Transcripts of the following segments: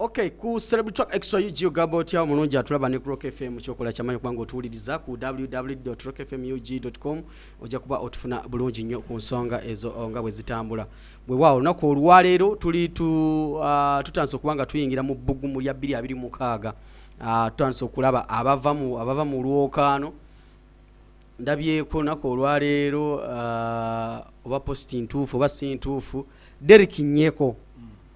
Okay, ku Celebrity Track Extra UG gabo tya omulungi atulaba ne Rock FM kyokola kyamanyi kubanga otuwuliriza ku www.rockfmug.com ojja kuba otufuna bulungi nnyo ku nsonga ezo nga bwe zitambula. Bwe waawo olunaku olwaleero tuli tutandise okubanga tuyingira mu bbugumu lya 2026. Tutandise okulaba abava mu lwokaano. Ndabyeko olunaku olwaleero oba posti ntuufu oba si ntuufu Derek Nyeko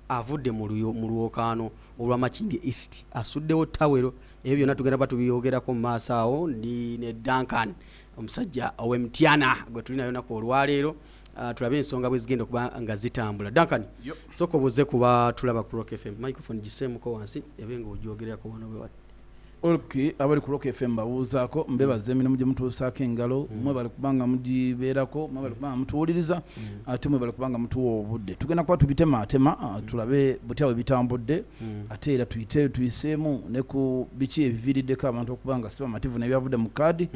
avudde mu lwokaano olw'Amakindi East asuddewo tawero ebyo byonna tugenda batubiyogerako mu maaso awo ndi ne Duncan omusajja ow'Emtyana gwe tuli nayo nako olwaleero tulabe ensonga bwe zigenda okuba nga zitambula. Duncan soko buze kuba tulaba ku Rock FM microphone giseemuko wansi yabenga ojogerako wano bwe wati. Okay, abali ku Rock FM babuuzaako mbebaze emirimu gye mutuusaako engalo mwe bali kubanga mugibeerako mwe bali kubanga mutuwuliriza ate mwe bali kubanga mutuwa obudde tugenda kuba tubitematema tulabe butyawe bitambudde ate era tuyiseemu ne ku biki ebiviiriddeko abantu okubanga siba mativu n'ebyavudde mu kaadi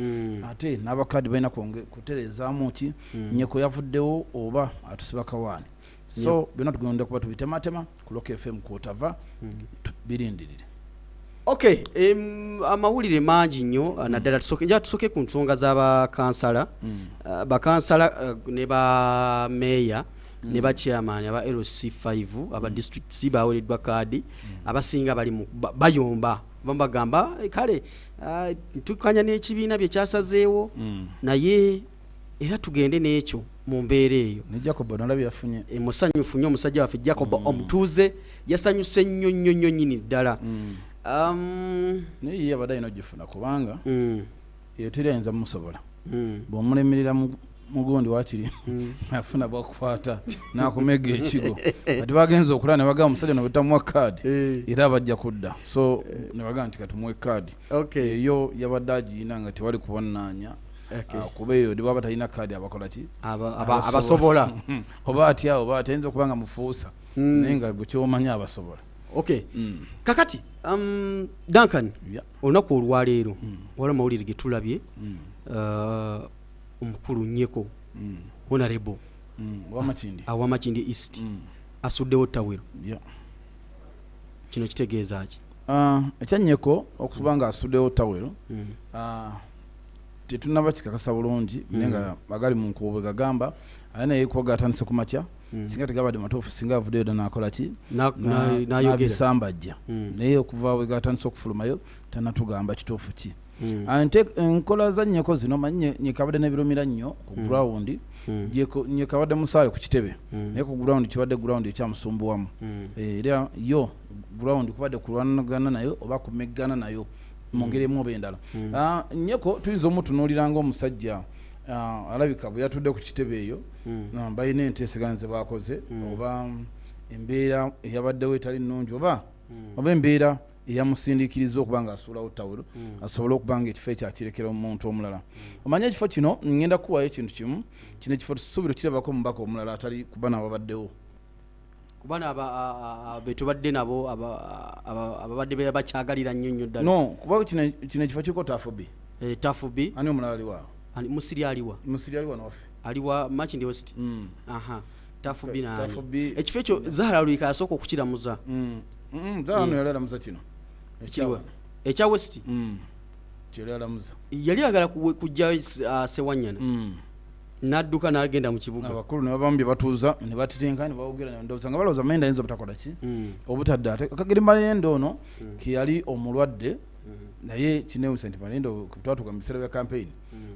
ate n'abakaadi balina kutereezaamu ki Nyeko yavuddewo oba atusiba kawaani so byonna tugenda kuba tubitematema ku Rock FM kwotava birindirire. Okay, amawulire mangi nnyo naddala tusooke ku nsonga z'abakansala bakansala ne ba meya ne ba chairman aba LC5 aba district bawereddwa kaadi abasinga bali bayomba bambagamba kale tukanya n'ekibiina bye kyasazeewo naye era tugende n'ekyo mu mbeera eyo ne Jacob nalabye yafunye musanyufu nnyo omusajja waffe Jacob omutuuze yasanyuse nnyo nnyini ddala. Naye yabadde ino gifuna kubanga iyo tiriyenza musobola bw'omulemerera mugundi wakiri afuna bwakukwata n'akumega ekigo ati bagenza okulaba ne bagamba omusajja no butamuwa kaadi era bajja kudda so ne bagamba nti katumuwe kaadi eyo yabadde agiina nga tewali kubonnaanya kuba eyo bwaba talina kaadi abakola ki abasobola oba atya oba atayinza okubanga mufuusa naye nga bwe kyomanya abasobola. Okay. Kakati Duncan olunaku olwaleero wala mawulire ge tulabye omukulu Nyeko honorable w'Amakindi East asuddewo tawero kino kitegeeza ki? Ekya Nyeko okuba nga asuddewo tawero tetunaba kikakasa bulungi naye nga bagali mu nkubo gagamba ayina yekoga atandise ku makya singa tegabadde matuufu singa avuddeyo ddala n'akola ki n'abisambajja naye okuva we gatandise okufulumayo tanatugamba kituufu ki. Enkola za Nyeko zino manyi nyekabadde n'ebirumira nnyo ku ground nyekabadde musaale ku kitebe naye ku ground kibadde ground ekyamusumbuwamu era yo ground kubadde kulwanagana nayo oba kumeggana nayo mu ngeri emu oba endala. Nyeko tuyinza omutunuulira ng'omusajja alabika bwe yatudde ku kitebe eyo balina enteeseganya ze baakoze oba embeera eyabaddewo etali nnungi oba embeera eyamusindiikiriza okuba nga asuulawo tawulo asobole okuba nga ekifo ekyakirekera omuntu omulala. Omanye ekifo kino ngenda kuwaayo ekintu kimu kino ekifo tusuubira kirabako omubaka omulala atali kuba n'ababaddewo kubana betubadde nabo ababadde bakyagalira nnyo ddala no kuba kino ekifo kiriko tafubi tafubi ani omulala aliwaawo musiri aliwa noffe aliwa Makindi West tafubi nani ekifo ekyo Zahara Luyika yasooka okukiramuza Zahara no yalalamuza kino ekya West kyeyalamuza yali agala kujja Sewanyana n'adduka n'agenda mu kibuga abakulu ne babamu bye batuuza ne batitenka ne bawogera ne ndowooza nga balowooza mayenda ayinza obutakola ki obutadde ate Kagere Mayenda ono keyali omulwadde naye kinewusa nti Mayenda twatuuka mu biseera bya campaign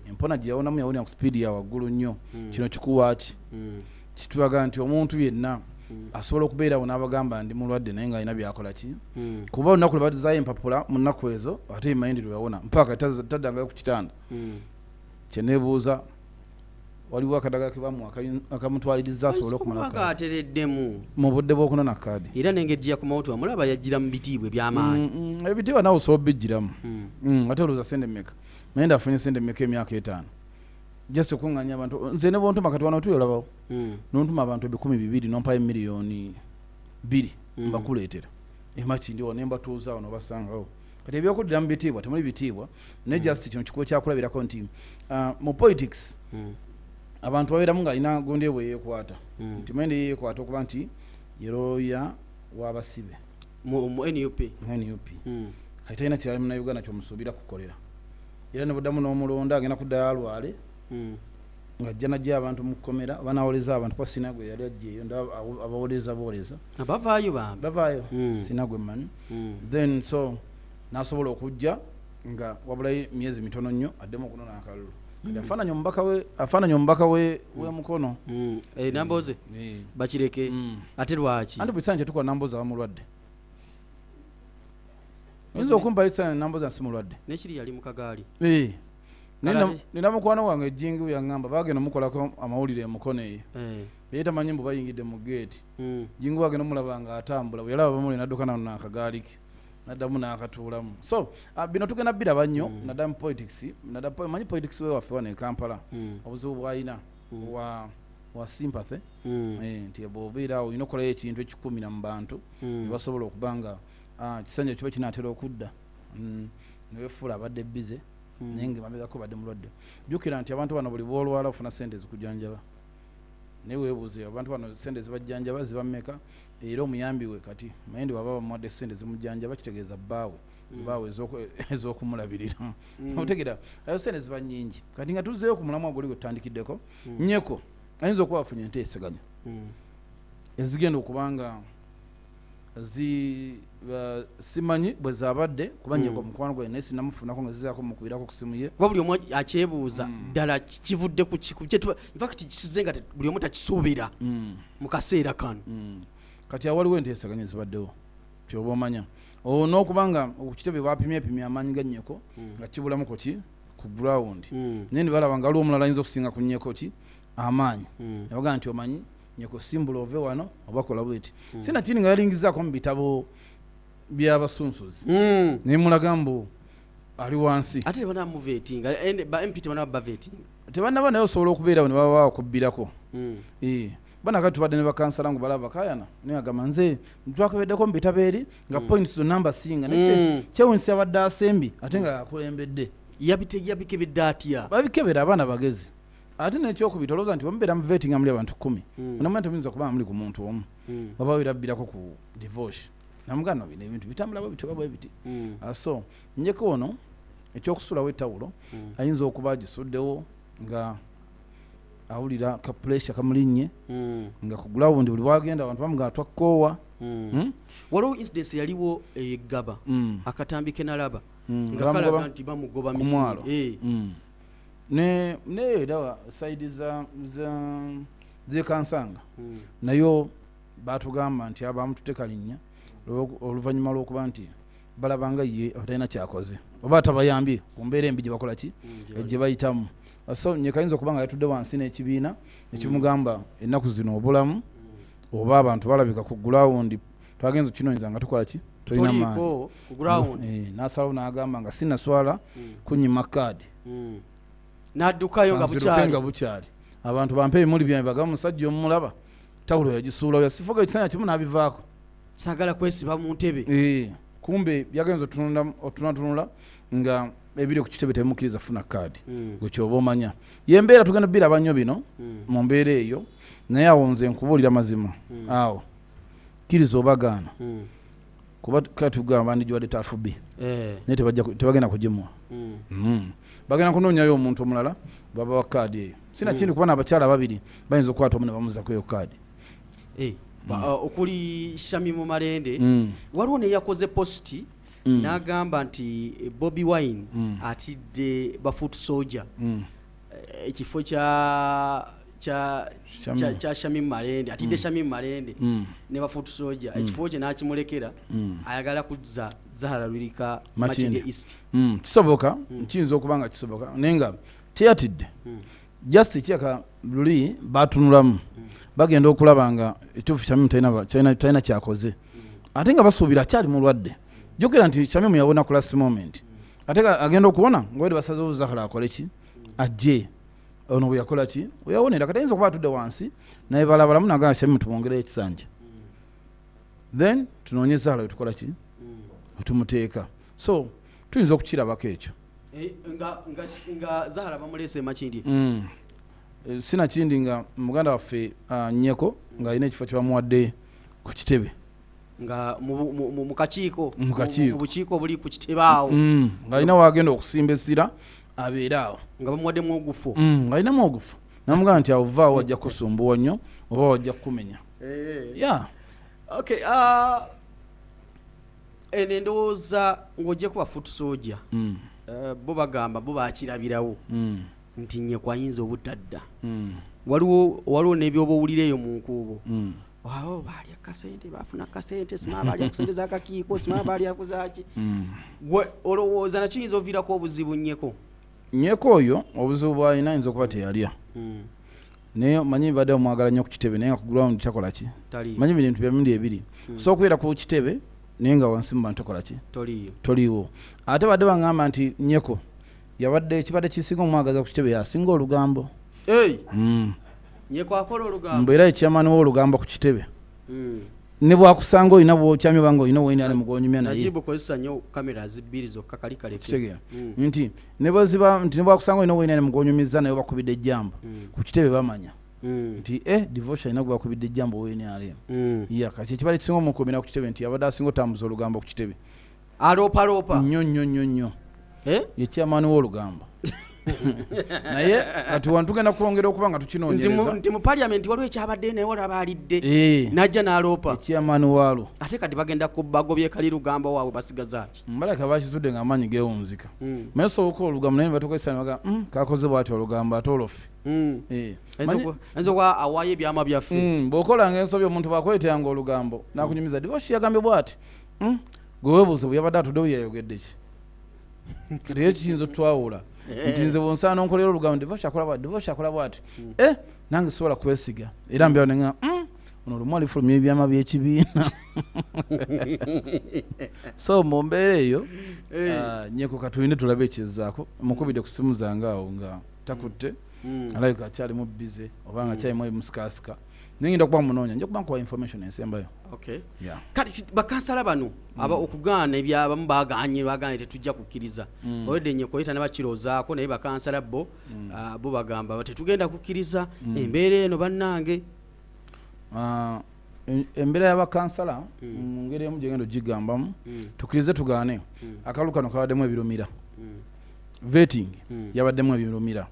empona gye yawonamu yawonera ku sipiidi ya waggulu nnyo kino kikuwaaki kitulaga nti omuntu yenna asobola okubeerawo n'abagamba ndi mulwadde naye ng'alina byakola ki kuba olunaku lwe bazaayo empapula mu nnaku ezo ate Mayenda lwe yawona mpaka taddangayo ku kitanda kyeneebuuza waliwo akadaga ke bamu akamutwaliriza asobole okumala atereddemu mu budde bw'okunona kaadi era n'engeri gyakumawutu amulaba yajjira mu bitiibwa eby'amaanyi ebitiibwa nawe osobola obbijjiramu ate olowooza sente mmeka Mayenda afunye sente mmeka emyaka 5 just okuŋŋanya abantu nze ne bontuma kati wano tuyolabawo nontuma abantu 200,000 nompayo miliyoni 2 mbakuleetera emakindi wa ne mbatuuza wano basangawo kati ebyokuddira mu bitiibwa temuli bitiibwa naye just kino kikuwa kyakulabirako nti mu politics abantu babeeramu ng'alina gundi bwe yeekwata nti Mayenda yeekwata okuba nti ye looya w'abasibe mu NUP kati talina kyali munnayuganda kyomusuubira kukolera era ne buddamu n'omulonda agenda kuddayo alwale ng'ajja najja abantu mu kkomera banawoleza abantu kwa Sinagwe yali ajjeeyo abawoleza bavaayo Sinagwe mmanyi then so n'asobola okujja nga wabulayo myezi mitono nnyo addemu okunona akalulu afaananya omubaka w'emukono namboze bakireke ate lwaki anti buli kiseera kyetukola namboze abamulwadde oyinza okumpa ekiseera namboze nsi mulwadde nekiri yali mu kagaali nina mukwano wange ejjingi yaŋŋamba bagenda mukolako amawulire emukono eyo ye tamanyi mbu bayingidde mu geeti jingi wagenda omulaba nga atambula bwe yalaba bamuli nadduka nano n'akagaali ke naddamu n'akatuulamu so bino tugenda biraba nnyo naddamu politics manyi politics wewaffe wano e Kampala obuzibu bw'alina wa sympathy nti bw'obeera awo olina okukolayo ekintu ekikumira mu bantu ne basobola okuba nga kisanja kiba kinaatera okudda newefuula abadde bize naye nga mabegako badde mulwadde jjukira nti abantu bano buli bwolwala ofuna sente ezikujanjaba naye weebuuze abantu bano sente zibajjanjaba ziba mmeka era omuyambi we kati naye ndi baba bamuwadde sente zimujjanjaba kitegeeza bbaawe ez'okumulabirira otegera ezo sente ziba nnyingi kati nga tuzzeeyo ku mulamwa guli gwe tutandikiddeko nnyeko ayinza okuba afunye enteeseganya ezigenda okubanga simanyi bwe zabadde kuba nnyeko omukwano gwe naye sinnamufunako nga zizaako mukubirako ku simu ye buli omu akyebuuza ddala kivudde ku infacti kisize nga buli omu takisuubira mu kaseera kano kati awaliwo enteesaganya ezibaddewo kyoba omanya n'okuba nga okitebe bapimyepimya amaanyi ga nnyeko nga kibulamu ku ground naye ne balaba nga waliwo omulala ayinza okusinga ku nnyeko amaanyi yabagaa nti omanyi nyeko simbula ove wano oba kola bweti sinakindi nga yalingizaako mu bitabo by'abasunsuzi naye mulaga mbu ali wansi ate tebanamuvetinga ba MP tebanabavetinga tebannaba naye osobola okubeerawo ne baba bakubbirako banakati tubadde ne bakansala ngu balaba bakayana naye agamba nze twakebeddeko mu bitabo eri nga points zonna mbasinga naye kyewunsi abadde asembi ate nga akulembedde yabikebedde atya babikebera abaana bagezi ate nekyokubita olowooza nti bamubeera mu vetting amuli abantu 10 onamanya temuyinza kuba muli ku muntu omu baba birabbirako ku divorce namugano bino ebintu bitambula bwe bityo bwe biti so njeko ono ekyokusulawo ettawulo ayinza okuba agisuddewo nga awulira ka pressure kamulinnye nga ku ground buli wagenda abantu bamugaa twakoowa waliwo incidence yaliwo eyeggaba akatambi ke nalaba nga kalaga nti bamugoba misiri ne era saidi zekansanga nayo batugamba nti abamu tutekalinnya oluvannyuma lw'okuba nti balabanga ye atalina kyakoze oba atabayambye ku mbeera embi gye bakola ki gye bayitamu so nyekayinza okuba nga yatudde wansi n'ekibiina ekimugamba ennaku zino obulamu oba abantu balabika ku ground twagenza okinoonyeza nga tukola ki tolina maanyi n'asalawo n'agamba nga sinaswala kunyima kaadi n'addukayo nga bukyali abantu bampe ebimuli byange bagamba omusajja omulaba tawulo yagisuulawo yasifuga ekisanya kimu n'abivaako sagala kwesiba mu ntebe kumbe byagenza otunatunula nga ebiri ku kitebe temukkiriza funa kaadi gwe kyoba omanya yembeera tugenda biraba nnyo bino mu mbeera eyo naye awo nze nkubuulira mazima awo kkiriza obagaana kuba katugamba ndigiwadde tafubi naye tebagenda kugimuwa bagenda kunoonyayo omuntu omulala baba wa kaadi eyo sinakindi kuba n'abakyala babiri bayinza okukwata omu ne bamuzako eyo kaadi okuli Shami mu Malende waliwo ne yakoze posti n'agamba nti Bobi Wine atidde bafoot soldier ekifo kya Shami Malende atidde Shami Malende ne bafoot soldier ekifo kye n'akimulekera ayagala kuzza Zahara Lwirika Makinde East kisoboka kiyinza okuba nga kisoboka naye nga teyatidde just ekyaka luli batunulamu bagenda okulaba nga ekituufu Shami talina kyakoze ate nga basuubira akyali mulwadde jjukira nti Shami yawona ku last moment ate agenda okuwona ngawede basazewo Zahara akole ki ajje ono bwe yakola ki weyawonera kati ayinza okuba atudde wansi naye balabalamu nagamba Shami tumwongereyo ekisanja then tunoonye Zahara wetukola ki wetumuteeka so tuyinza okukirabako ekyo nga Zahara bamuleese Makindi sinakindi nga muganda waffe nnyeko ng'alina ekifo kye bamuwadde ku kitebe nga mu kakiiko Mu kakiiko. mu bukiiko buli ku kitebaawo ng'alina waagenda okusimba essira abeera awo nga bamuwaddemu ogufu ng'alinamu ogufu namugamba nti awovaawo wajja kusumbuwa nnyo oba wajja kukumenya ya okay eno endowooza ng'ojje kuba foot soldier bo bagamba bo bakirabirawo nti Nyeko ayinza obutadda waliwo n'ebyoba owulireeyo mu nkuubo waawo baalya kasente bafuna kasente simaba baalya kusente z'akakiiko simaba baalya kuzaaki olowooza nakiyinza oviirako obuzibu Nyeko oyo obuzibu bw'alina ayinza okuba teyalya naye manyi badde omwagala nnyo ku kitebe naye nga ku ground takola ki manyi bintu byamirundi ebiri so okubeera ku kitebe naye nga wansi mu bantu tokola ki toliiwo ate badde baŋŋamba nti Nyeko yabadde kibadde kisinga omwagaza ku kitebe yasinga olugambo Nyeko akola olugambo mbeera ekyamaani w'olugambo ku kitebe ne bwakusanga olina bwokyamye obanga olina woyina ali mugonyumya naye najibu kozesa nnyo kamera zibbiri zokka kali kitegeera nti ne bwakusanga olina woyina ali mugonyumiza naye bakubidde ejjambo ku kitebe bamanya nti divorce alina gwe bakubidde ejjambo woyina ali kati ekibala ekisinga omukuumira ku kitebe nti yabadde asinga otambuza olugambo ku kitebe aloopaloopa nnyo yekyamaani w'olugambo naye kati wantugenda kwongera okuba nga tukinoonyereza nti mu parliament waliwo ekyabadde naye olaba alidde najja n'aloopa ekyamaani waalo ate kati bagenda kubagobye kali lugambo waabwe basigazaaki mbalaka bakitudde nga amaanyi geewunzika naye sobola olugambo naye batukozesa nebaga kakoze bwati olugambo ate olofe ayinza okuba awaayo ebyama byaffe bw'okolanga ensobi omuntu bwakweteyanga olugambo nakunyumiza divosi yagambye bwati gwe weebuuze bwe yabadde atuddewo yayogedde ki kati ye kiyinza otwawula nti nze bwonsaana onkolera olugambo divosi akola bwati nange sobola kwesiga era mbyawo nenga ono olumu alifulumya ebyama by'ekibiina so mu mbeera eyo Nyeko katulinde tulabe ekyezaako mukubidde ku simu zange awo nga takutte alabika akyalimu bize oba nga akyalimu musikaasika ningenda okuba munoonya nja kuba nkuwa information ensembayo kati bakansala bano aba okugaana ebyabamu baganye tetujja kukkiriza olwedde Nyeko yita ne bakiroozaako naye bakansala bo bagamba tetugenda kukkiriza embeera eno bannange embeera y'abakansala mu ngeri emu gyegenda ogigambamu tukkirize tugaane akalu kano kabaddemu ebirumira vetting yabaddemu ebirumira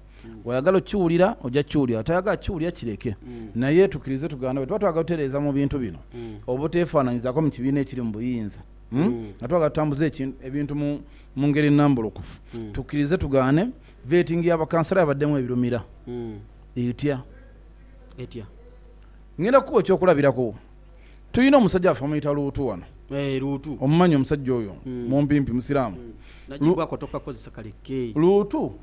wayagala okiwulira ojja kiwulira atayagala kiwulira kireke naye tukkirize tugaane tuba twagala otereeza mu bintu bino obuteefaananyizaako mu kibiina ekiri mu buyinza nga twagala tutambuza ebintu mu ngeri nnambulukufu tukkirize tugaane vetting y'abakansala yabaddemu ebirumira etya ngenda kukuba ekyokulabirako tulina omusajja afa muyita Luutu wano omumanyi omusajja oyo mumpimpi musiraamu Luutu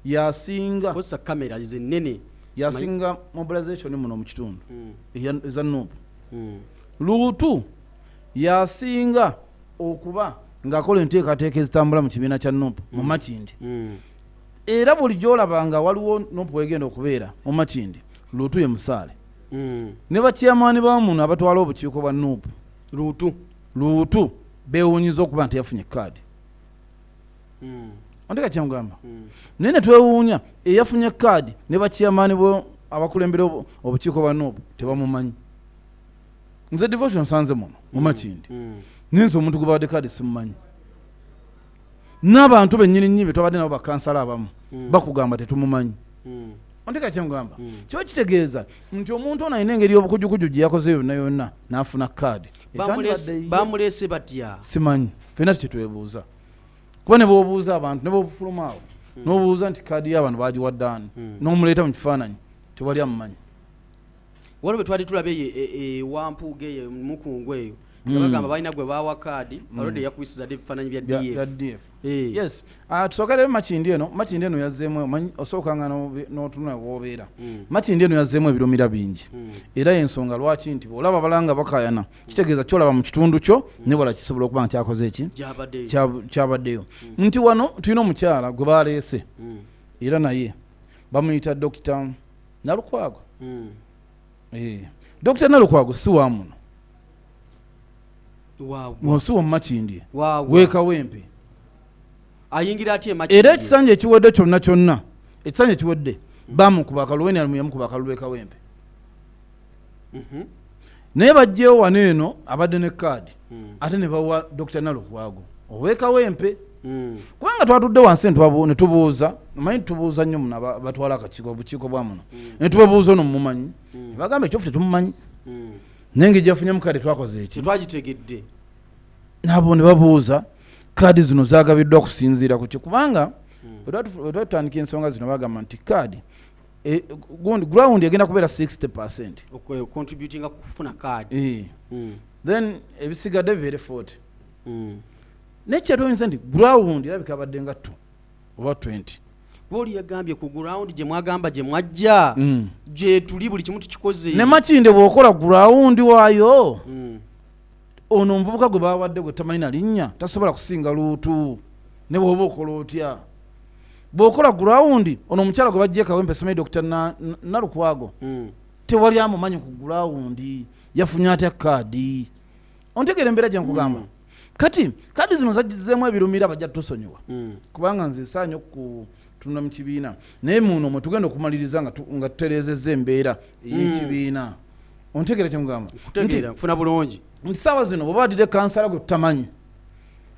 yasinga kamera zenene yasinga mobilization muno mu kitundu eza Nuupu Luutu yasinga okuba ng'akola enteekateeka ezitambula mu kibiina kya Nuupu mu Makindi era buli gy'olabanga waliwo Nuupu wegenda okubeera mu Makindi Luutu ye musaale ne bakyamaani bamuno abatwala obukiiko bwa Nuupu Luutu beewuunyiza okuba nti yafunye kaadi onteka kyamugamba naye ne twewuunya eyafunye kaadi ne bakyamaani abakulembera obukiiko bwa Nuupu tebamumanyi nze devotion nsanze muno mu Makindi ninza omuntu gwe bawadde kaadi simumanyi n'abantu bennyini be twabadde nabo bakansala abamu bakugamba tetumumanyi onteka kyamugamba kiba kitegeeza nti omuntu ono alina engeri y'obukujukuju gye yakoze yonna n'afuna kaadi bamuleese batya simanyi fena tikitwebuuza kuba ne boobuuza abantu ne boobufuluma awo n'obuuza nti kaadi y'abantu bagiwadde ani n'omuleeta mu kifaananyi tewali amumanyi waliwo bwe twali tulabe wampuuga eyo mukungu eyo bagamba balina gwe baawa kaadi alodde yakubisiza ebifaananyi bya DF yes tusooka leero Makindi eno yazzeemu osookanga n'otunula woobeera Makindi eno yazzeemu ebirumira bingi era y'ensonga lwaki nti bw'olaba balanga bakayana kitegeeza kyolaba mu kitundu kyo ne bwala kisobola okuba nga kyakoze eki kyabaddeyo nti wano tulina omukyala gwe baleese era naye bamuyita Dr. Nalukwago Dr. Nalukwago si wa muno wasiwa mu Makindi weekawempe ayingira atye Makindi era ekisanja ekiwedde kyonna ekisanja ekiwedde bamukuba akalulu yamukuba akalulu weekawempe naye bajjeyo wano eno abadde ne kaadi ate ne bawa Dr. Nalukwago owekawempe kubanga twatudde wansi ne tubuuza manyi tubuuza nnyo muno batwala obukiiko bwa muno ne tubabuuza ono mumumanyi bagamba ekyofu tetumumanyi naye ngeri gyafunyemu kaadi twakoze eki twagitegedde nabo ne babuuza kaadi zino zagabiddwa kusinziira ku ki kubanga wetwatandika ensonga zino bagamba nti kaadi gundi ground egenda kubeera 60% contributing kufuna kaadi then ebisigadde bibeere 40 nekyetuyinza nti ground erabika abadde nga 2 oba 20 boli yagambye ku ground gye mwagamba gye mwajja gye tuli buli kimu tukikoze ne makinde bw'okola ground waayo ono omuvubuka gwe bawadde gwe tamanyi na linnya tasobola kusinga luutu ne bw'oba okola otya bw'okola ground ono omukyala gwe bajja ekawempe somayi Dr. Nalukwago tewali amumanyi ku ground yafunye atya kaadi ontegeera embeera gye nkugamba kati kaadi zino zagizzeemu ebirumira bajja tusonyiwa kubanga nze saanyo kutunula mu kibiina naye muno mwe tugenda okumaliriza nga tutereezezza embeera ey'ekibiina ontegeera kye mugamba kufuna bulungi nti saawa zino bwe bawadire kansala gwe tutamanyi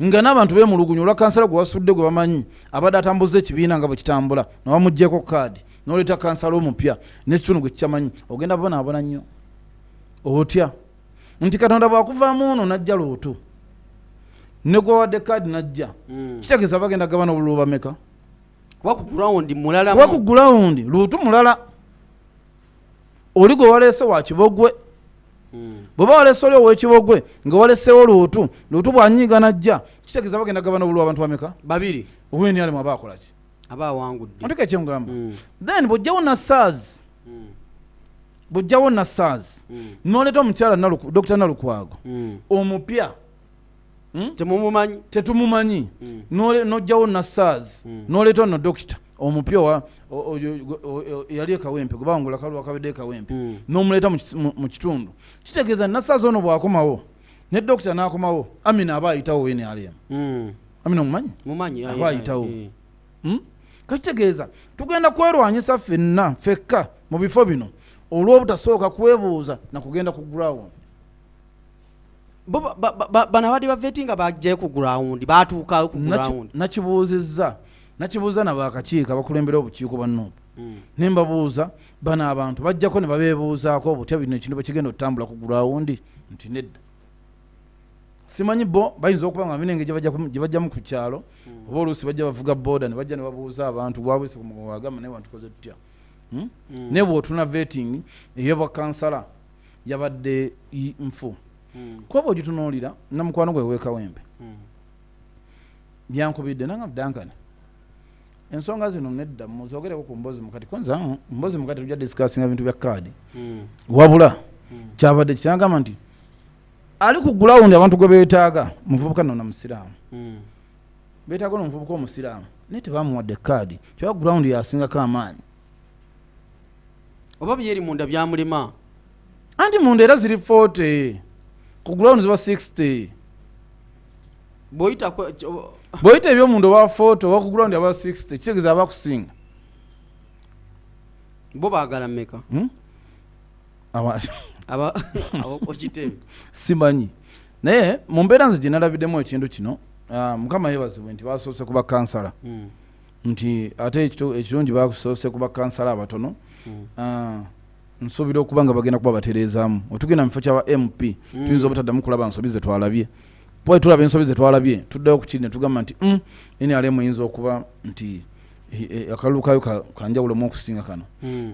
nga n'abantu beemulugunya olwa kansala gwe wasudde gwe bamanyi abadde atambuza ekibiina nga bwe kitambula newamuggyeko kaadi n'oleeta kansala omupya n'ekitundu gwe kikyamanyi ogenda bonaabona nnyo otya nti Katonda bwakuvaamu ono najja luutu ne gwe wadde kaadi najja kitegeeza bagenda gabana obululu bameka kuba ku ground mulala kuba ku ground luutu mulala oli gwe waleese wa Kibogwe bw'oba waleese oli ow'Ekibogwe nga waleeseewo luutu bw'anyiiga najja kitegeeza bagenda gabana obululu abantu bameka babiri obweni alemu aba akola ki aba awangudde onteka ekyemugamba then bw'ojjawo na SARS n'oleeta omukyala Dr. Nalukwago omupya tetumumanyi n'ojjawo na SARS n'oleeta ono dokita omupya yali ekawempe gwe bawangula kalwa akabedde ekawempe n'omuleeta mu kitundu kitegeeza na SARS ono bw'akomawo ne dokita n'akomawo Amina aba ayitawo weni alemu Amina omumanyi aba ayitawo kakitegeeza tugenda kwerwanyisa fekka mu bifo bino olw'obutasooka kwebuuza na kugenda ku ground bana badi baveti nga bajjayo ku ground batuukayo ku ground nakibuuza nabakakiiko abakulembera obukiiko bannobo ne mbabuuza bano abantu bajjako ne babeebuuzaako obutya bino ekintu bwekigenda okutambula ku ground nti nedda simanyi bo bayinza okuba nga binenge gye bajjamu ku kyalo oba oluusi bajja bavuga booda ne bajja ne babuuza abantu gwabwese kumugamba naye bantu koze tutya ne bw'otuna vetting ey'obwakansala yabadde nfu kuba bw'ogitunuulira namukwano gwe w'ekawempe byankubidde nanga Duncan ensonga zino nedda muzogereko ku mbozi mukati konza mbozi mukati tujja discussinga bintu bya kaadi wabula kyabadde kyagamba nti ali ku ground abantu gwe beetaaga muvubuka nno na musiraamu beetaaga n'omuvubuka omusiraamu naye tebamuwadde kaadi kyoba ground yasingako amaanyi oba byeri munda byamulema anti munda era ziri 40 ku ground ziba 60 boyita ebyomunda oba 40 oba ku ground aba 60 kitegeeza aba kusinga bo baagala mmeka okitebe simanyi naye mu mbeera nze gye nalabiddemu ekintu kino mukama yeebazibwe nti basoose kuba kansala nti ate ekirungi basoose kuba kansala abatono nsuubira okuba nga bagenda kuba batereezaamu otugenda mu kifo kyaba MP tuyinza obutaddamu kulaba nsobi ze twalabye bwe tulaba ensobi ze twalabye tuddayo ku kiri ne tugamba nti NRM eyinza okuba nti akalulu kayo kanjawulemu okusinga kano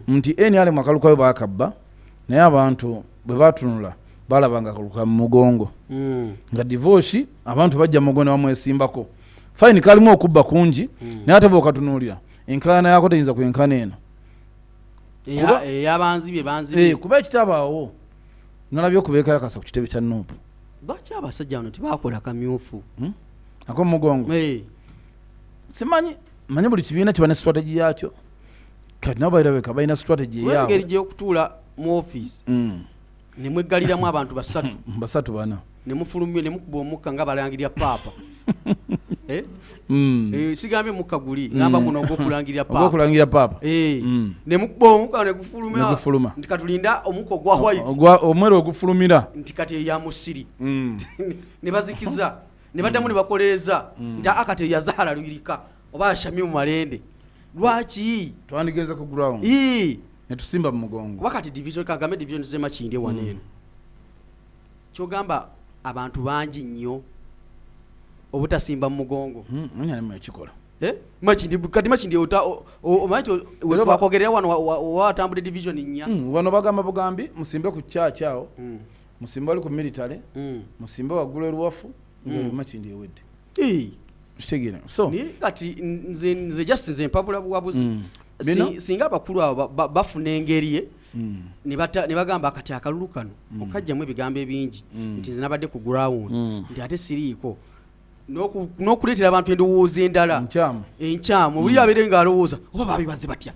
nti NRM akalulu kayo baakabba naye abantu bwe batunula balaba nga akaluka mu mugongo nga divorce abantu bajja mu mugongo bamwesimbako fine kalimu okubba kungi naye ate bw'okatunuulira enkaayana yako teyinza kwenkana eno yabanzibye kuba ekitabaawo nalabye okubeekalakasa ku kitebe kya Nuupu lwaki abasajja bano tebakola kamyufu ak'omugongo simanyi manyi buli kibiina kiba ne strategy yakyo kati nabo balabeka balina strategy eyaabwe engeri gy'okutuula mu office ne mweggaliramu abantu basatu bana ne mufulumye ne mukuba omukka nga balangirya paapa Sigambye mukaguli ngamba guno ogwokulangirira papa. Ogwokulangirira papa. Ne mukbo ne gufuluma. Ndikatulinda omuko gwa white. Omwero ogufulumira. Ntikate ya musiri. Ne bazikiza. Ne badamu ne bakoleza. Nta akate ya Zahara lirika. Oba Shamim Malende. Lwaki? Twandigeza ku ground. Ne tusimba mu mugongo. Wakati division Kagame division zema kinde wanene. Kyogamba abantu bangi nnyo obutasimba mu mugongo. Nya ne machikola. Machindi kati machindi omaito wakogerera wano watambule division nnya. Wano bagamba bugambi musimbe ku kyao. Musimbe ali ku military. Musimbe wagula ruwafu. Machindi ewedde. Kitegera. So ni kati nze just nze mpapula bwabuzi. Singa bakulu abo bafuna engeriye. Ne bagamba akati akalulu kano okajjamu ebigambo ebingi nti nze nabadde ku ground nti ate siriiko n'okuleetera abantu endowooza endala enkyamu buli abeere ng'alowooza oba baabibaze batya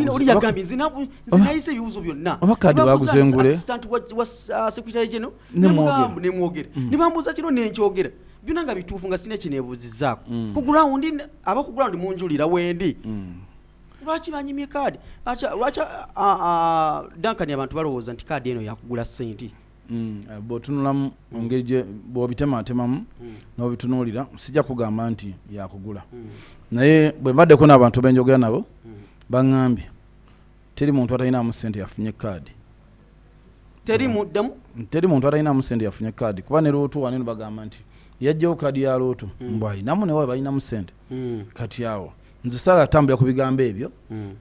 oli yagambye nze nayise ebibuuzo byonna assistant wa secretary general nemwogera ne bambuuza kino nenkyogera byonna nga bituufu nga sina kineebuuzizaako ku ground aba ku ground munjulira wendi lwaki banyimye kaadi lwaki Duncan abantu balowooza nti kaadi eno yakugula ssente bw'otunulamu engeri gye bw'obitematemamu n'obitunuulira sijja kugamba nti yakugula naye bwe mbaddeko n'abantu benjogera nabo baŋŋambye teri muntu atalinamu ssente yafunye kaadi teri muntu atalinamu ssente yafunye kaadi kuba ne lootu waneno bagamba nti yajjawo kaadi ya lootu mbw ayinamu newe balinamu ssente kati awo nze saala tambula ku bigambo ebyo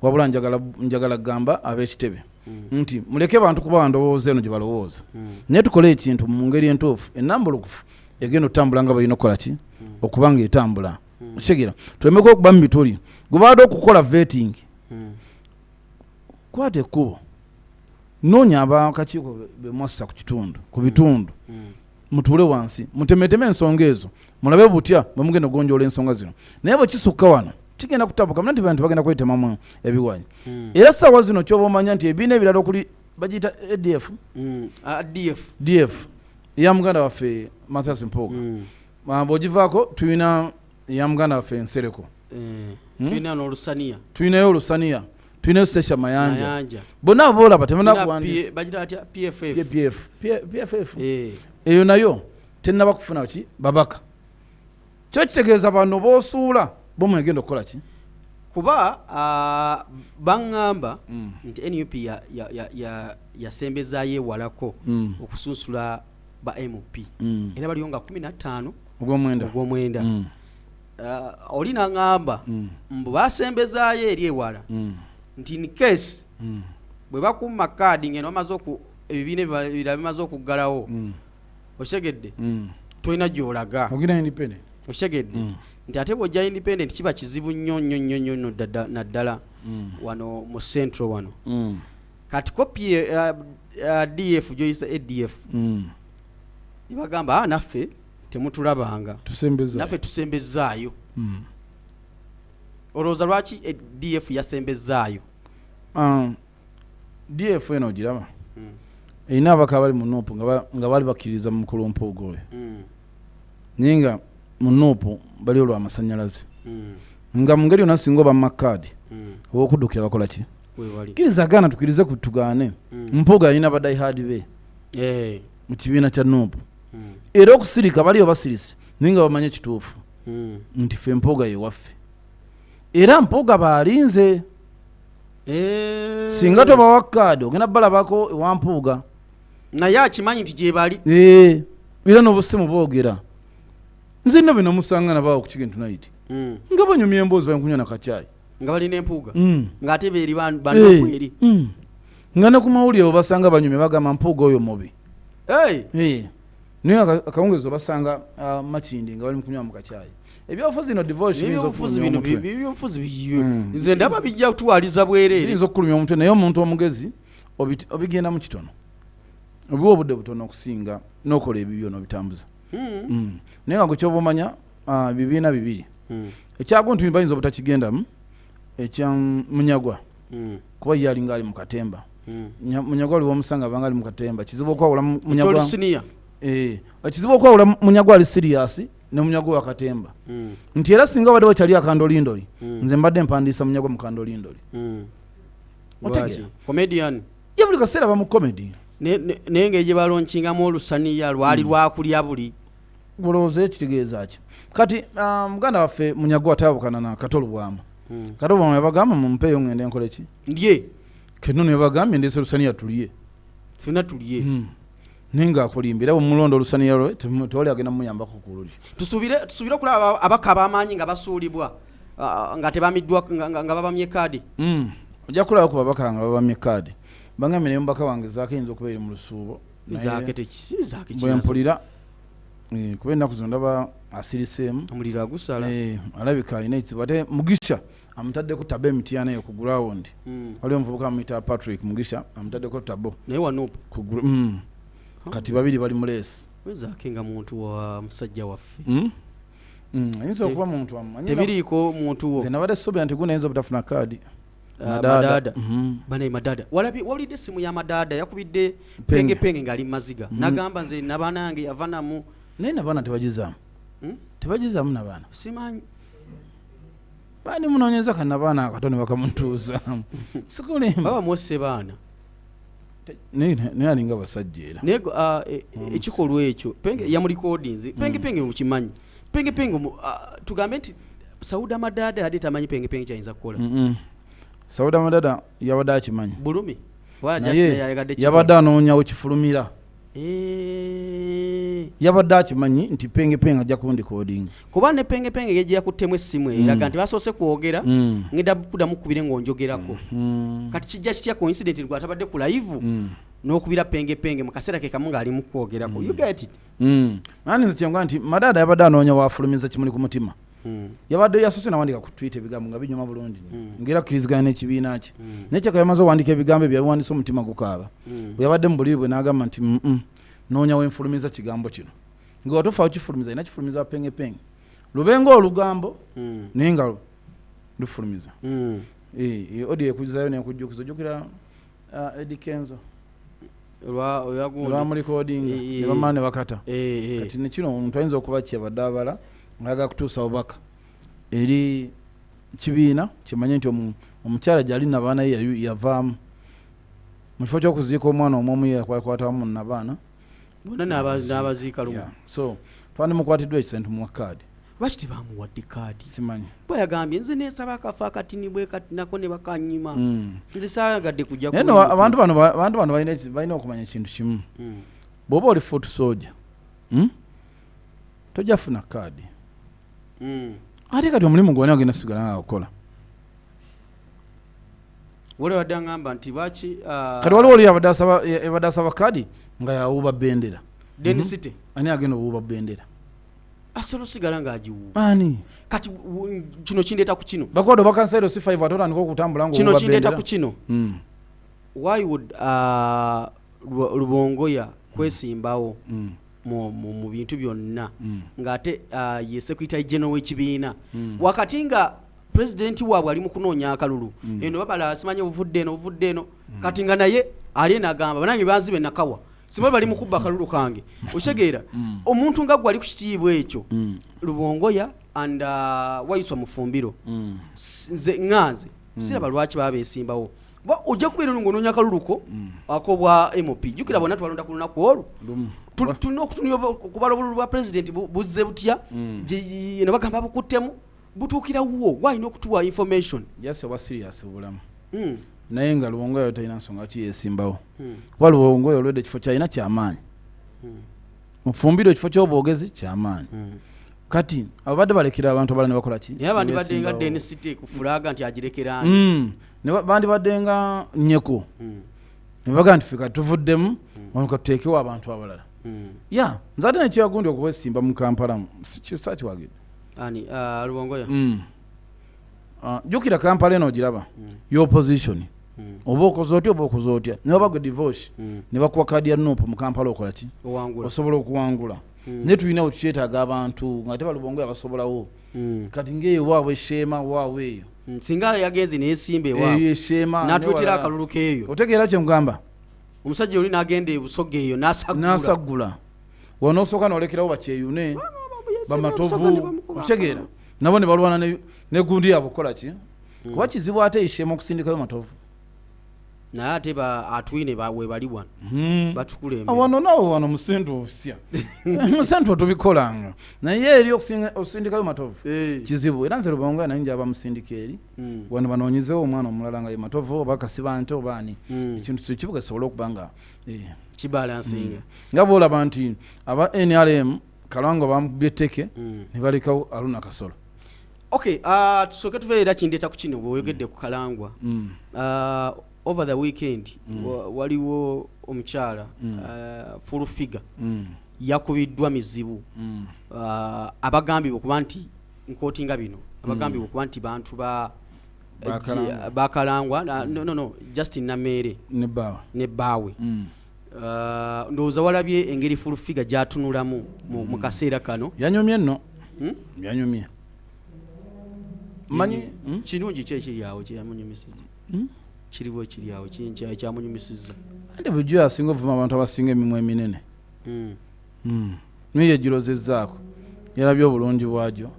wabula njagala kugamba ab'ekitebe nti muleke bantu kuba ndowooza eno gye balowooza naye tukole ekintu mu ngeri entuufu ennambulukufu egenda otambula nga balina okukola ki okuba nga etambula kitegeera tulemeko okuba mu bituli gwe baadde okukola vetting kwata ekkubo noonya abakakiiko bemwassa ku bitundu mutuule wansi mutemeteme ensonga ezo mulabe butya bwe mugenda ogonjoola ensonga zino naye bwe kisukka wano kigenda kutabuka mna nti bantu bagenda kwetemamu ebiwanyi era ssaawa zino kyoba omanya nti ebiina ebirala okuli bagiyita DF eya muganda waffe Mathias Mpuuga bw'ogivaako tulina eya muganda waffe Nsereko tulinayo Olusaniya tulinayo Sesha Mayanja bonna abo boolaba tebannakuwandiisa PFF eyo nayo tennaba kufuna ki babaka kyo kitegeeza bano boosuula bomwegenda okukola ki kuba baŋŋamba nti NUP yasembezaayo ewalako okusunsula ba MP era baliyo nga 15 ogw'omwenda oli naŋŋamba mbu basembezaayo eri ewala nti in case bwe bakumma kaadi ngeno bamaze ebibiina ebirala bimaze okuggalawo otegedde tolina gy'olaga otegedde nti ate bw'ojja independent kiba kizibu nnyo naddala wano mu central wano kati kopi DF gyoyisa ADF ibagamba naffe temutulabanga naffe tusembezaayo olowooza lwaki DF yasembezaayo DF eno ogiraba erina abaka bali mu nuupu nga bali bakkiriza mu mukulu Mpuuga oyo naye nga mu nuupu bali olw'amasannyalaze nga mu ngeri yonna singa oba makaadi ow'okuddukira bakola ki kkiriza gaana tukirize tugaane Mpuuga yalina badayihadi be mu kibiina kya nuupu era okusirika baliyo basirise naye nga bamanye ekituufu nti ffe Mpuuga yewaffe era Mpuuga baalinze singa tobawa kaadi ogenda balabako ewa Mpuuga naye akimanyi nti gye bali era n'obusimu boogera nze nno bino musanga nabaawo ku Chicken Tonight nga banyumya emboozi bankunywa na kacaayi nga balina Empuuga ng'ate beeri bannakweri nga ne ku mawulire obasanga banyumya bagamba Mpuuga oyo mubi naye akawungeezi obasanga Makindi nga bali mu kunywa mu kacaayi ebyobufuzi no divorce nze ndaba bijja kutwaliza bwereere biyinza okukulumya omutwe naye omuntu omugezi obigenda mu kitono obiwa obudde butono okusinga n'okola ebibyo n'obitambuza naye nga gwe kyoba omanya bibiina bibiri ekyaguntu bayinza obutakigendamu ekya Munyagwa kuba ye alinga ali mu katemba Munyagwa ali w'omusanga abanga ali mu katemba kizibu okwawula Munyagwa ekizibu okwawula Munyagwa ali serious ne Munyago wa Katemba nti era singa wadde wakyali akandolindoli nze mbadde mpandiisa Munyago mu kandolindoli otegera comedian ye buli kaseera ba mu comedy naye ng'egye balonkingamu olusaniya lwali lwakulya buli bulowooza ekitegeeza ki kati muganda waffe Munyago ataabukana na Katolo Bwama Katolo Bwama yabagamba mumpeeyo ngende nkole ki ndye kennono yabagambye ndeese olusaniya tulye ffenna tulye ninga akulimbira omulondo olusaniya lwe tewali agenda mumuyambako ku luli tusuubire okulaba abaka ab'amaanyi nga basuulibwa nga tebamiddwa nga babamye kaadi ojja kulaba ku babaka nga babamye kaadi bangambye naye mubaka wange zaako eyinza okuba eri mu lusuubo bwe mpulira kuba ennaku zino ndaba asiriseemu omuliro agusala alabika alina ekizibu ate Mugisha amutaddeko tabo emitiana eyo ku ground waliwo omuvubuka amuyita Patrick Mugisha amutaddeko tabo naye wanuupu kati babiri bali mu leesi wezaake nga muntu wa musajja waffe ayinza okuba muntu tebiriiko muntu wo nabadde sobya nti guna ayinza obutafuna kaadi Madada banaye Madada wawulidde essimu ya Madada yakubidde penge ng'ali maziga nagamba nze nabaana yange yavanamu naye nabaana tebagizaamu nabaana simanyi bani munoonyeza kanabaana akatone bakamutuuza sikulimba baba mwose baana naye alinga basajja era naye ekikolwa ekyo penge ya mu recordings penge mukimanyi penge tugambe nti Sauda Madada yadde tamanyi penge kyayinza kukola Sauda Madada yabadde akimanyi bulumi yabadde anoonyawo kifulumira yabadde akimanyi nti penge ajja kundi coding kuba ne penge gye yakuttemu essimu eraga nti basoose kwogera ngenda kuddamu kubire ng'onjogerako kati kijja kitya coincident lwatabadde ku live n'okubira penge mu kaseera ke kamu ng'ali mu kwogerako you get it nani nze kyangwa nti Madada yabadde anoonya wafulumiza kimuli ku mutima yabadde yasoose nawandika ku Twitter ebigambo nga binyuma bulungi ngera kkiriziganya n'ekibiina kye naye kyeka yamaze owandika ebigambo ebyo yabiwandisa omutima gukaaba bwe yabadde mu buliri bwe n'agamba nti noonya wenfulumiza kigambo kino nga watufa okifulumiza ina kifulumiza penge lubenga olugambo naye nga lufulumiza audio ekuzayo nekujjukiza ojjukira Eddie Kenzo lwa mu recording ne bamala ne bakata kati nekino omuntu ayinza okuba kyabadde abala ngaga kutuusa obubaka eri kibiina kimanye nti omukyala gyali nabaana ye yavaamu mu kifo ky'okuziika omwana omwomu ye yakwakwatamu nabaana bona n'abaziika lumu so twandimukwatiddwa ekisente mu kaadi lwaki tebamuwadde kaadi simanyi bwe yagambye nze neesaba akafa akatini bwe kati nako ne bakanyima nze saayagadde kujja naye abantu bano balina okumanya ekintu kimu bw'oba oli foot soldier tojja funa kaadi ate kati omulimu gwona agenda sigala nga akola wale wadde ngamba nti baki kati waliwo oli abadde asaba kaadi nga yawuuba bendera Denisite ani agenda owuuba bendera asobola osigala ng'agiwuuba ani kati kino kindeeta ku kino bakodo bakansairo si 5 atotandika okutambula nga kino kindeeta ku kino why would Lubongoya kwesimbawo mu bintu byonna ng'ate ye secretary general w'ekibiina wakati nga president waabwe ali mu kunoonya akalulu eno babala simanyi obuvudde eno kati nga naye ali n'agamba banange banzibe nakawa simanyi bali mu kubba akalulu kange okitegeera omuntu nga gwe ali ku kitiibwa ekyo Lubongoya and Wayiswa Mufumbiro nze ŋŋanze siraba lwaki baba beesimbawo ojja kubeera ng'onoonya akaluluko akobwa MOP jjukira bonna tubalonda ku lunaku olwo tulina okutunira kubala obululu bwa president buzze butya eno bagamba bukuttemu butuukira wuwo walina okutuwa information yasi oba serious obulamu naye nga Lubongoya talina nsonga ki yeesimbawo kuba Lubongoya olwedde ekifo kyalina kyamaanyi Mufumbiro ekifo ky'obwogezi kyamaanyi kati abadde balekera abantu abala ne bakola ki naye abandi badde nga Denisite kufulaga nti agirekera bandi badde nga Nyeko ne baga nti fika tuvuddemu onuka tuteekewo abantu abalala ya nze ate nekyagundi okubesimba mu Kampala sakiwagidde ani Lubongoya jjukira Kampala eno ogiraba y'opposition oba okoze otya oba okoze otya ne babagwe divorce ne bakuwa kaadi ya Nuupu mu Kampala okola ki osobola okuwangula naye tulina wetukyetaaga abantu nga teba Lubongoya basobolawo kati ng'eyo waabwe sheema waabwe eyo singa yagenze neyesimba ewaabwe n'atuleetera akalulu keeyo otegeera kye mugamba omusajja oli n'agenda ebusogga eyo n'asaggula wanoosooka n'olekerawo bakyeyune bamatovu kutegeera nabo ne balwana ne gundi yabo kola ki kuba kizibu ate ishema okusindikayo matovu naye ate atwine we bali wano batukule wano nawo wano musento osya musento tubikolanga naye eri okusindikayo matovu kizibu era nze Lubongo naye njaba musindika eri wano banoonyezeewo omwana omulala nga ye matovu oba kasiba nte oba ani ekintu kibuga kisobola okubanga kibalansinga nga boolaba nti aba NRM Kalangwa bamubyetteke ne balekawo Aruna Kasolo. Okay, tusoke tuve era kindeeta ku kino bw'oyogedde ku Kalangwa. Over the weekend waliwo omukyala full figure yakubiddwa mizibu abagambibwa okuba nti nkootinga bino abagambibwa okuba nti bantu ba Kalangwa no Justin Namere ne Bawe ndowooza walabye engeri full figure gyatunulamu mu kaseera kano yanyumye nno yanyumye manyi kirungi ki ekiri awo kyamunyumisiza kiriwo ekiri awo kyamunyumisiza ate bujjo asinga ovuma abantu abasinga emimwa eminene niye girozezzaako yarabye obulungi bwagyo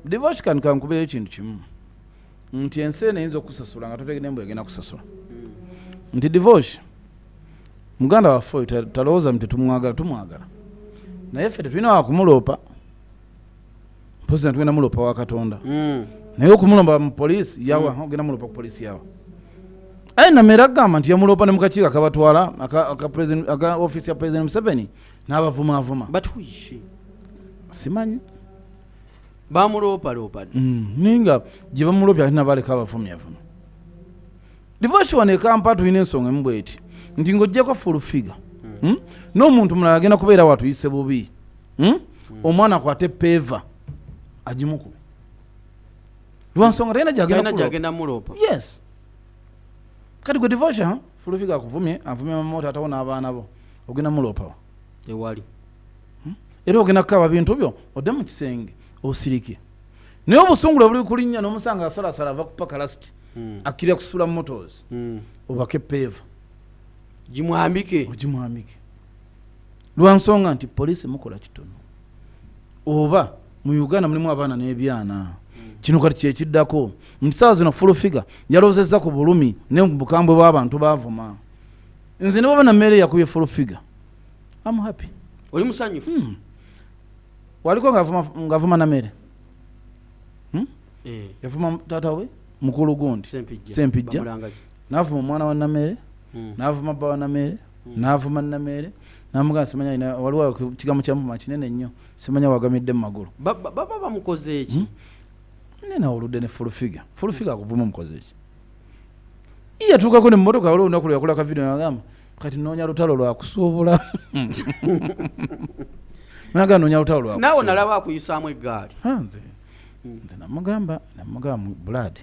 divorce kankubeeyo ekintu kimu nti ensi eno eyinza okusasula nga totegedde mbu egenda kusasula nti divorce muganda waffe talowooza nti tumwagala naye ffe tetulina wakumuloopa mpozi natugenda muloopa wa Katonda naye okumulomba mu poliisi yawa ogenda muloopa ku poliisi yawa aye Namera agamba nti yamuloopa ne mu kakiiko akabatwala aka ofiisi ya President Museveni n'abavumaavuma batuishi simanyi bamuloopa ninga gye bamuloopya ate nabaleka abavumyavuma divorce wano ekampa tulina ensonga emu bweti nti ng'oggyeko full figure n'omuntu mulala agenda kubeera watuyise bubi omwana akwate peva agimukube lwansonga talina gyagenda muloopa yes kati gwe divorce full figure akuvumye avumye mama taatawo n'abaana bo ogenda muloopawa tewali era ogenda kukaba bintu byo odde mu kisenge osirike naye obusungule buli kulinnya n'omusanga asalasala ava kupaka lasiti akirya kusula motors obake peva gimwambike lwansonga nti poliisi mukola kitono oba mu Uganda mulimu abaana n'ebyana kino kati kyekiddako nti saawa zino full figure yaloozezza ku bulumi ne bukambwe bw'abantu baavuma nze ne baba Namere yakubye full figure I'm happy oli musanyufu waliko ngavuma Namere yavuma taata we mukulu gundi Sempijja n'avuma omwana wa Namere n'avuma bba wa Namere n'avuma Namere n'amugamba simanya ina waliwo kigambo kya mvuma kinene nnyo simanya wagamidde mu magulu baba bamukoze eki nena oludde ne full figure akuvuma omukoze eki yatuukako ne mmotoka waliwo olunaku lwe yakola akavidiyo yagamba kati noonya lutalo lwakusuubula naga noonya lutalo lwakusuubula naawe nalaba akuyisaamu eggaali nze namugamba buladi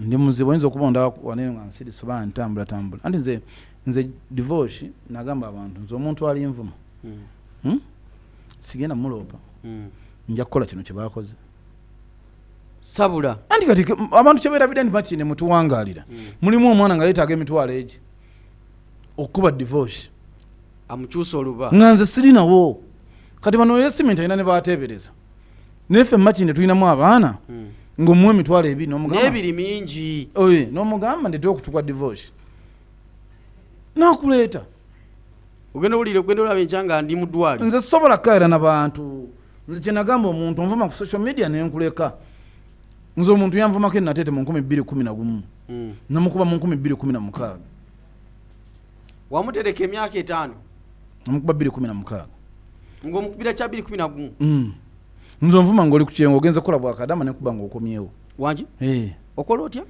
ndi muzibu oyinza okuba onda wanene nga nsiri soba ntambula anti nze divorce nagamba abantu nze omuntu ali nvuma sigenda muloopa nja kukola kino kye bakoze sabula anti kati abantu kyebeerabidde nti bakine mutuwangaalira mulimu omwana nga yeetaaga emitwalo egi okuba divorce amukyusa oluba nga nze sirinawo kati bano yesimenti alina ne baateebereza neffe makinde tulinamu abaana ng'omuwa emitwalo ebiri n'ebiri mingi n'omugamba ndetera okutukwa divorce nakuleeta ogenda olaba enkyanga ndi mu ddwali nze sobola kkaira n'abantu nze kye nagamba omuntu onvuma ku social media nenkuleka nze omuntu yanvumako ennateete mu 2011 namukuba mu 2016 wamutereka emyaka 5 namukuba 2016 ng'omukubira kya 2011 nze onvuma ng'oli ku kyengo ogenza kukola bwakadama nekuba ng'okomyewo wangi okola otya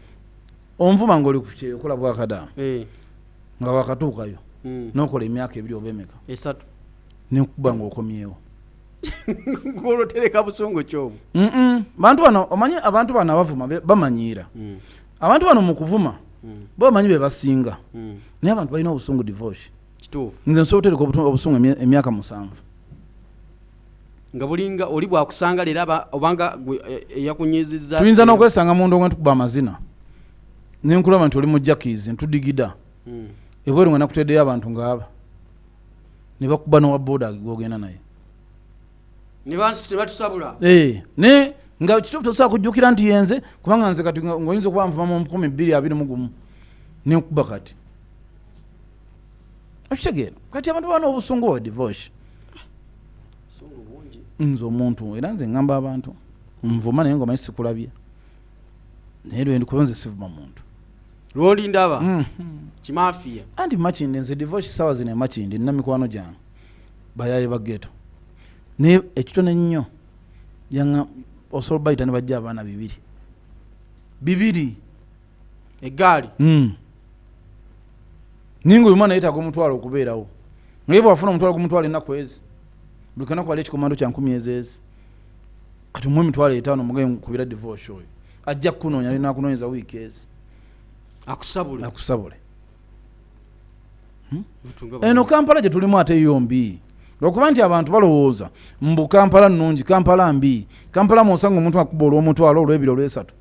onvuma ng'oli ku kyengo okola bwakadama nga wakatuukayo n'okola emyaka 2 oba emeka 3 nekuba ng'okomyewo ng'olotereka busongo kyobo bantu bano omanyi abantu bano abavuma bamanyiira abantu bano mu kuvuma bamanyi be basinga naye abantu balina obusungu divorce kituufu nze nsobola otereka obusungu emyaka 7 nga bulinga oli bwakusanga leero obanga eyakunyizizza tuyinza n'okwesanga mu ndongo ntukuba amazina nenkulaba nti oli mu jakizi ntudigida ebweru nga nakuteddeyo abantu ngaaba ne bakuba n'owa boda gwogenda naye ne bansi tebatusabula ne nga kituufu tosobola kujjukira nti yenze kubanga nze kati ng'oyinza okuba nvuma mu 2021 nenkuba kati okitegeera kati abantu bana obusungu bwa divorce nze omuntu era nze ngamba abantu nvuma naye ngomanyi sikulabye naye lwendikuba nze sivuma muntu lwondi ndaba kimafiya anti makindi nze divorce sawa zino emakindi nina mikwano gyange bayaye bageto naye ekitone nnyo yanga osobola bayita ne bajja abaana bibiri eggaali ninga oyo mwana yeetaaga omutwalo okubeerawo naye bwafuna omutwalo gumutwalo ennaku ezi buli kanaku ali ekikomando kya 10 ezeezi kati mu emitwalo 5 mugaye kubira divorce oyo ajja kukunoonya alina akunoonyeza wiiki ezi akusabule eno Kampala gye tulimu ate yombi lwokuba nti abantu balowooza mbu Kampala nnungi Kampala mbi Kampala mwosanga omuntu akuba olw'omutwalo olw'ebiri olw'esatu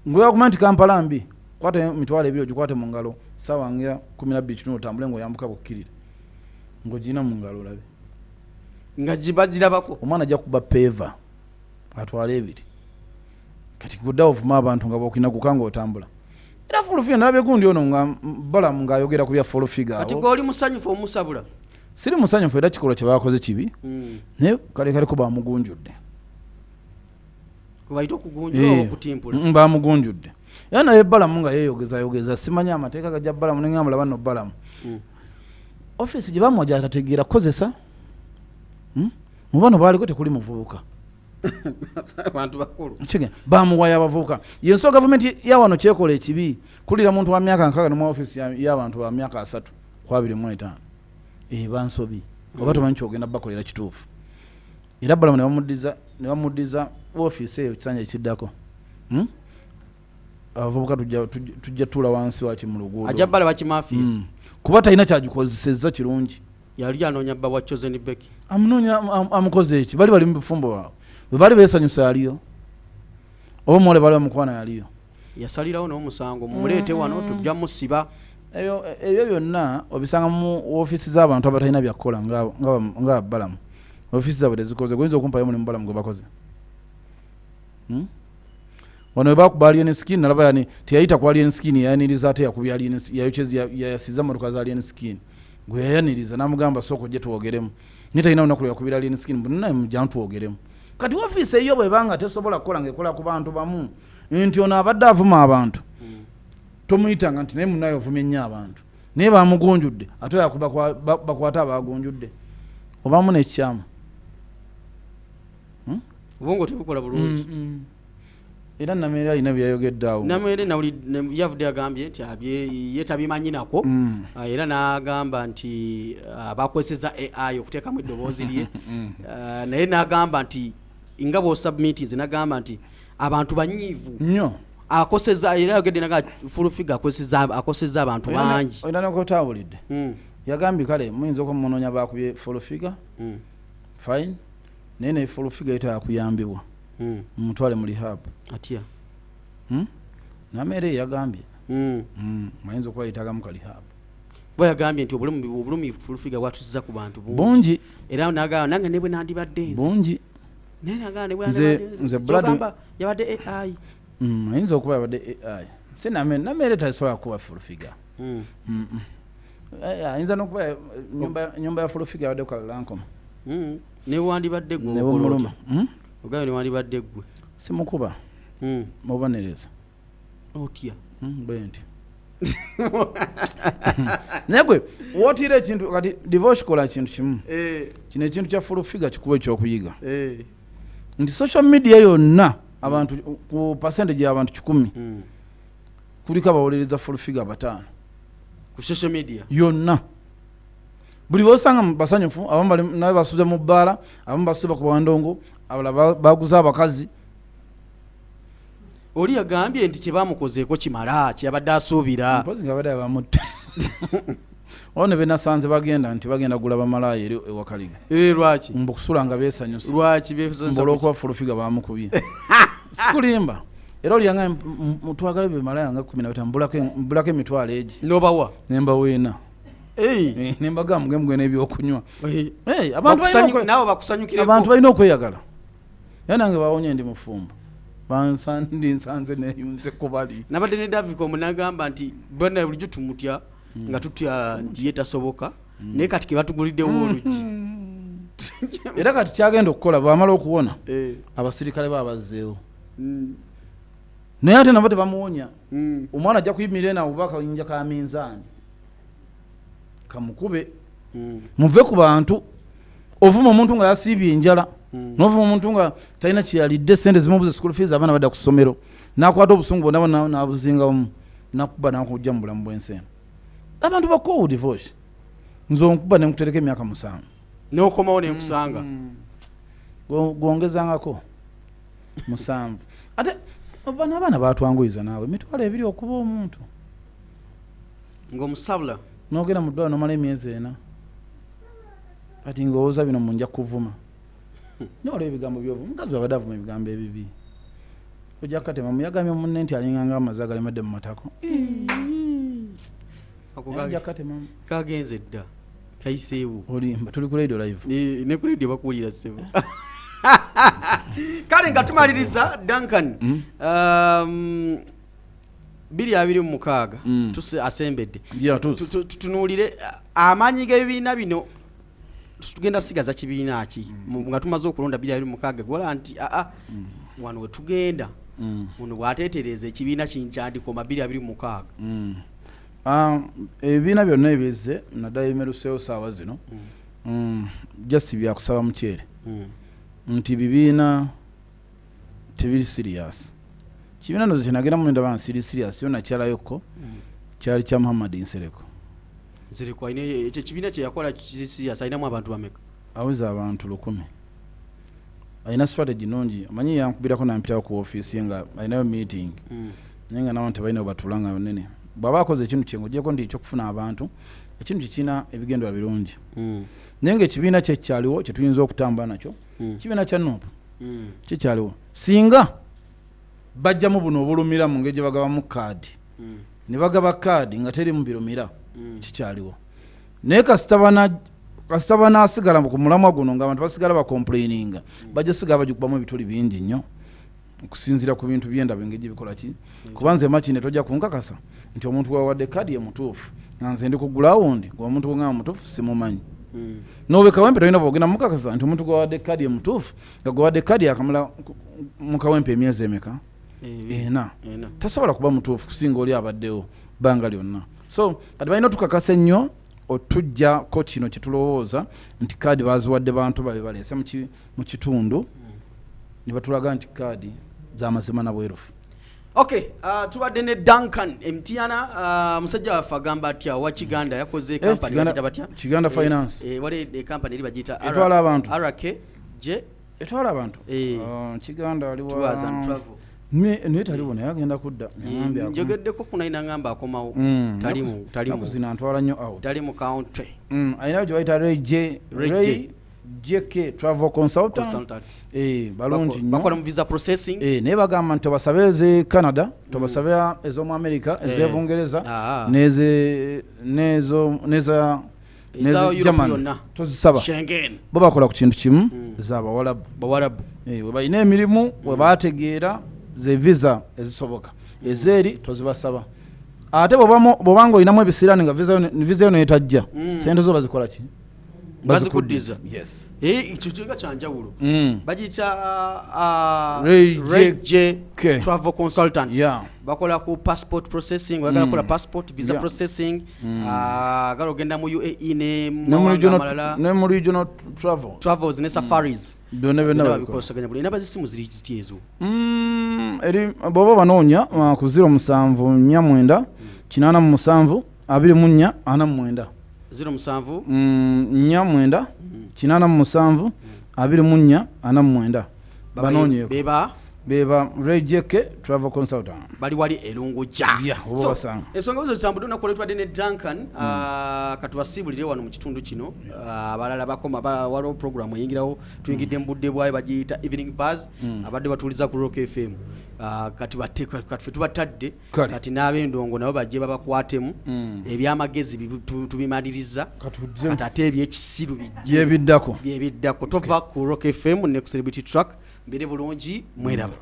ng'oyakuba nti Kampala mbi kwata emitwalo 2 ogikwate mu ngalo ssaawa nga 12 otambule ng'oyambuka bukkirire ng'ogirina mu ngalo olabe nga bagirabako omwana ajja kuba peva atwale 2 kati kuddawo vuma abantu nga bokina kukanga otambula era fulufiga nalabye gundi ono nga balamu ng'ayogera ku bya fulufiga kati gwe oli musanyufu omusabula siri musanyufu era kikolwa kye bakoze kibi naye kale ko bamugunjudde kubayita okugunjula okutimpula bamugunjudde era naye balamu nga yeeyogeza simanyi amateeka gajja balamu neŋŋambula banno balamu ofisi gye bamuwa gyatategeera kozesa mu bano baaliko tekuli muvubuka abantu bakulu bamuwayo abavubuka yenso gavumenti yawano kyekola ekibi kulira muntu wa myaka 6 mu ofisi y'abantu ba myaka 3 kwa 25 bansobi oba tomanyi kyogenda bakolera kituufu era balamu ne bamuddiza ofisi eyo kisanja ekiddako abavubuka tujja tuula wansi waki mu luguudo ajja bala bakimafiya kuba talina kyagikozesezza kirungi yali anoonya bba wa Chosen Becky amunoonya amukoze eki bali mu bufumbo bwabwe bwe bali beesanyusa yaliyo oba muwole bali bamukwana yaliyo yasalirawo n'omusango mumuleete wano tujja musiba ebyo byonna obisanga mu ofiisi z'abantu abatalina byakukola nga balamu ofiisi zaabwe tezikoze goyinza okumpayo mulimu balamu gwe bakoze wano webakuba alien skin nalaba yani teyayita ku alien skin yayaniriza ate yakubya alien yayasiza motoka za alien skin gwe yayaniriza namugamba soko gye tuwogeremu nitalina lunaku lweyakubira alien skin naye mujja tuwogeremu kati ofiisi eyo bwebanga tesobola kukola ngaekola ku bantu bamu nti ono abadde avuma abantu tomuyitanga nti naye munaye ovumye nnyo abantu naye bamugunjudde ate yakuba bakwata abagunjudde obamu nekikyamu obwongo tebukola bulungi era Namere alina byayogedde awo Namere yavudde agambye nti ye tabimanyi nako era n'agamba nti bakozesa AI okuteekamu eddoboozi lye naye n'agamba nti nga bw'osubmitize n'agamba nti abantu banyiivu nnyo akoseza era yogedde naga fulufiga akoseza abantu bangi olina n'okotaawulidde yagambye kale muyinza okumunonya bakubye fulufiga fine naye ne fulufiga yetakuyambibwa mutwale mu rehab atya Namere yagambye mayinza okuba yetaaga mu rehab bwe yagambye nti obulumi fulufiga bwatusiza ku bantu bungi era nagamba nange ne bwe nandibadde bungi naye nagamba ne bwe nze blood yabadde AI mayinza okuba yabadde AI si Namere tasobola kuba fulufiga ayinza n'okuba nyumba ya fulufiga yabadde ku Kalankoma ne wandibadde gwe nebomuluma ogayo ne wandibadde gwe simukuba mubanereza otya bwe nti naye gwe wootira ekintu kati divorce kola kintu kimu kino ekintu kya fulufiga kikuba ekyokuyiga nti social media yonna abantu ku percentage y'abantu 10 kuliko abawolereza fulufiga 5 ku social media yonna buli bosanga basanyufu abamu bali nabe basuze mu bbaala abamu basuze bakuba ndongo abala baguza abakazi oli yagambye nti kyebamukozeeko kimala kyabadde asuubira mpozi nga badde bamutte ono benasanze bagenda nti bagenda gula bamalaaya eri ewakaliga lwaki mbukusula nga beesanyusa lwaki olwokuba fulufiga bamukubye sikulimba era oli yanga mutwagala bemalaaya nga 15 mbulako emitwalo egi nobawa nembaweena nembaga mugwe n'ebyokunywa nabo bakusanyukireko abantu balina okweyagala era nange bawonye ndi mufumbo nsanze neyunze kubali nabadde ne David omunagamba nti bonna bulijjo tumutya nga tutya nti yetasoboka naye kati kebatuguliddewo oluggi era kati kyagenda okukola bwamala okuwona abasirikale babazzeewo naye ate nabo tebamuwonya omwana ajja kuyimirira na bubaka yinja ka minzaani kamukube muve ku bantu ovuma omuntu nga yasiibye enjala novuma omuntu nga talina kyeyalidde sente zimubuze school fees abaana badda ku ssomero nakwata obusungu bonna nabuzingamu nakuba nakujja mu bulamu bw'ensi eno abantu bakowu divorce nze onkuba nenkutereka emyaka 7 n'okomawo nenkusanga gwongezangako 7 ate bano abaana batwanguyiza naawe emitwalo ebiri okuba omuntu ng'omusabula nogenda mu ddwaliro nomala emyezi 4 kati ngowooza bino munja kuvuma noolwa ebigambo byovu mukazi wabadde avuma ebigambo ebibi ojja katema muyagambye munne nti alinganga amazzi agalemedde mu matako kagenze dda kayiseewo olimba tuli ku radio live ne ku radio bakuwulira ssebo kale nga tumaliriza Duncan 226 tuse asembedde tutunuulire amaanyi g'ebibiina bino tugenda sigaza kibiina ki nga tumaze okulonda 226 gola nti wano we tugenda muno bwateetereza ekibiina kinkyandikoma 226 ebibiina byonna ebize naddala ebimeruseewo saawa zino just byakusaba mukyere nti bibiina tebiri serious kibiina nozo kyenagenda munenda bana siri serious yona kyalayokko kyali kya Muhammad Nsereko Nsereko ine ekyo kibiina kye yakola serious ayinamu abantu bameka aweza abantu 10 ayina strategy nungi amanyi yankubirako nampitawo ku office nga ayinayo meeting nenga nawo tebalina batulanga nene bwaba akoze ekintu kyengojeko ndi ekyokufuna abantu ekintu kikina ebigendo birungi nenga ekibiina kye kyaliwo kye tuyinza okutambula nakyo kibiina kya Nuupu kikyaliwo singa bajja mu buno obulumira mu ngeje bagaba mu kaadi ne bagaba kaadi nga teri mu birumira kikyaliwo naye kasitaba nasigala ku mulamwa guno nga abantu basigala bakomplaininga bajja sigala bajukubamu ebituli bingi nnyo okusinzira ku bintu byendaba engeje bikola ki kubanze makine tojja kunkakasa nti omuntu wawadde kaadi ye mutuufu nga nze ndi ku ground ng'omuntu nga mutuufu simumanyi nobe kawempe tolina bwogenda mukakasa nti omuntu gwawadde kaadi ye mutuufu nga gwawadde kaadi yakamala mu kawempe emyezi emeka ena tasobola kuba mutuufu kusinga oli abaddewo bbanga lyonna so kati balina otukakasa ennyo otujjako kino kyetulowooza nti kaadi baziwadde bantu babe baleese mu kitundu ne batulaga nti kaadi z'amazima na bwerufu tubadde ne Duncan Mtiana musajja waffe agamba atya wa Kiganda yakoze company bagita batya Kiganda Finance wale company eri bagita etwala abantu RKJ etwala abantu Kiganda waliwo tours and travel ne taliwo naye agenda kudda njogeddeko kunaina ngamba akomawo talimu zina ntwala nnyo out tali mu country ayina gye bayita Ray JK Travel Consultant balungi nnyo bakola mu visa processing naye bagamba nti tobasabe eze Canada tobasabe ez'omu America ez'Ebungereza neza Germany tozisaba bo bakola ku kintu kimu z'Abawarabu we balina emirimu we bategeera ze visa ezisoboka ezeeri tozibasaba ate bwobanga olinamu ebisiraani nga visa yo neetajja sente zo bazikola ki bazikuddiza ekyo kiga kyanjawulo bagiyita RayJ Travel Consultant bakola ku passport processing bagala kola passport visa processing agala ogenda mu UAE ne mu regional travels ne safaris byonna bikozesaganya buli naba zisimu ziri ziti ezo eri bobo banoonya ku 0749 87 24 49 07 49 87 24 49 banoonyeko beba RayJK Travel Consultant bali wali elunguja ensonga zo zitambudde nakoletwadde ne Duncan katubasibulire wano mu kitundu kino abalala bakoma waliwo program eyingirawo tuyingidde mu budde bwayo bagiyita evening buzz abadde batuuliza ku Rock FM kati ffe tubatadde Kale. kati n'ab'endongo nabo bajje babakwatemu ebyamagezi tubimaliriza kati ate ebyekisiru byebiddako tova ku Rock FM ne ku Celebrity Track mbere bulungi mweraba